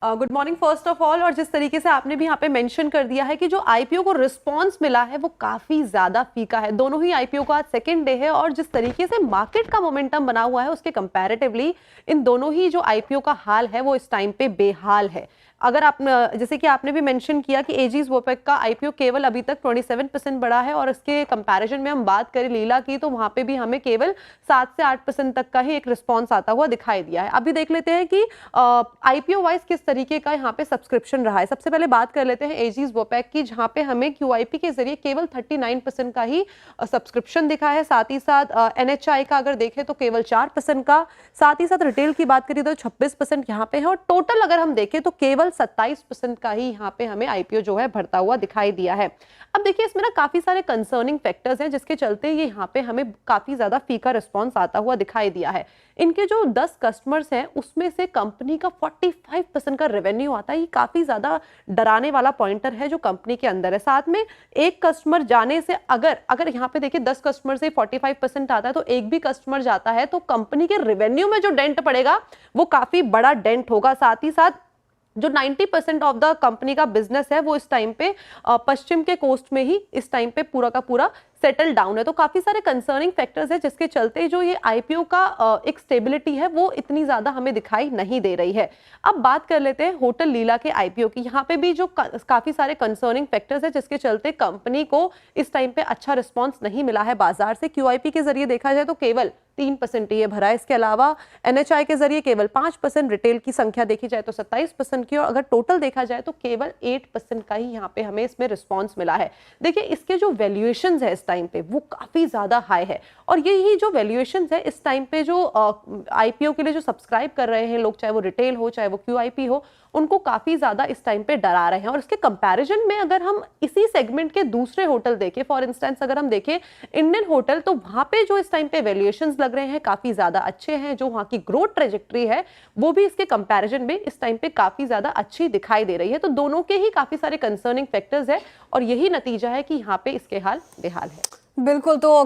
Good morning first of all. और जिस तरीके से आपने भी यहाँ पे मेंशन कर दिया है कि जो आईपीओ को रिस्पांस मिला है वो काफी ज्यादा फीका है। दोनों ही आईपीओ का आज सेकंड डे है और जिस तरीके से मार्केट का मोमेंटम बना हुआ है उसके कंपैरेटिवली इन दोनों ही जो आईपीओ का हाल है वो इस टाइम पे बेहाल है। अगर आप जैसे कि आपने भी मेंशन किया कि एजीज वोपेक का आईपीओ केवल अभी तक 27% बढ़ा है और इसके कंपैरिजन में हम बात करें लीला की तो वहां पे भी हमें केवल 7 से 8% तक का ही एक रिस्पांस आता हुआ दिखाई दिया है। अभी देख लेते हैं कि आईपीओ वाइज किस तरीके का यहाँ पे सब्सक्रिप्शन रहा है। सबसे पहले बात कर लेते हैं एजीज वोपेक की, जहां पे हमें क्यूआईपी के जरिए केवल 39% का ही सब्सक्रिप्शन दिखा है। साथ ही साथ एनएचआई का अगर देखें तो केवल 4% का, साथ ही साथ रिटेल की बात करें तो 26% यहाँ पे है और टोटल अगर हम देखें तो केवल 27% का ही यहाँ पे हमें आईपीओ जो है बढ़ता हुआ दिखाई दिया है। अब देखिए इसमें ना काफी सारे कंसर्निंग फैक्टर्स हैं जिसके चलते ये यहाँ पे हमें काफी ज्यादा फीका रिस्पांस आता हुआ दिखाई दिया है। इनके जो 10 कस्टमर्स हैं उसमें से कंपनी का 45% का रेवेन्यू आता है। ये काफी ज्यादा डराने वाला पॉइंटर है जो कंपनी के अंदर है। साथ में एक कस्टमर जाने से अगर यहाँ पे देखिए 10 कस्टमर से 45% आता है तो एक भी कस्टमर जाता है तो कंपनी के रेवेन्यू में जो डेंट पड़ेगा वो काफी बड़ा डेंट होगा। साथ ही साथ जो 90% ऑफ द कंपनी का बिजनेस है वो इस टाइम पे पश्चिम के कोस्ट में ही इस टाइम पे पूरा का पूरा सेटल डाउन है। तो काफी सारे कंसर्निंग फैक्टर्स है जिसके चलते जो ये आईपीओ का एक स्टेबिलिटी है वो इतनी ज्यादा हमें दिखाई नहीं दे रही है। अब बात कर लेते हैं होटल लीला के आईपीओ की। यहाँ पे भी जो काफी सारे कंसर्निंग फैक्टर्स है जिसके चलते कंपनी को इस टाइम पे अच्छा रिस्पॉन्स नहीं मिला है बाजार से। क्यूआईपी के जरिए देखा जाए तो केवल 3% ये भरा है। इसके अलावा एनएचआई के जरिए केवल 5%, रिटेल की संख्या देखी जाए तो 27% की और अगर टोटल देखा जाए तो केवल 8% का ही यहाँ पे हमें इसमें रिस्पॉन्स मिला है। देखिए इसके जो वैल्यूएशंस है इस टाइम पे वो काफी ज्यादा हाई है और यही जो वैल्यूएशंस है इस टाइम पे जो आईपीओ के लिए जो सब्सक्राइब कर रहे हैं लोग, चाहे वो रिटेल हो चाहे वो क्यूआईपी हो, उनको काफी ज्यादा इस टाइम पे डरा रहे हैं। और इसके कंपैरिजन में अगर हम इसी सेगमेंट के दूसरे होटल देखें, फॉर इंस्टेंस अगर हम देखें इंडियन होटल, तो वहां पे जो इस टाइम पे वैल्यूएशंस लग रहे हैं काफी ज्यादा अच्छे हैं। जो वहां की ग्रोथ ट्रेजेक्टरी है वो भी इसके कंपैरिजन में इस टाइम पे काफी ज्यादा अच्छी दिखाई दे रही है। तो दोनों के ही काफी सारे कंसर्निंग फैक्टर्स है और यही नतीजा है कि यहाँ पे इसके हाल बेहाल है। बिल्कुल। तो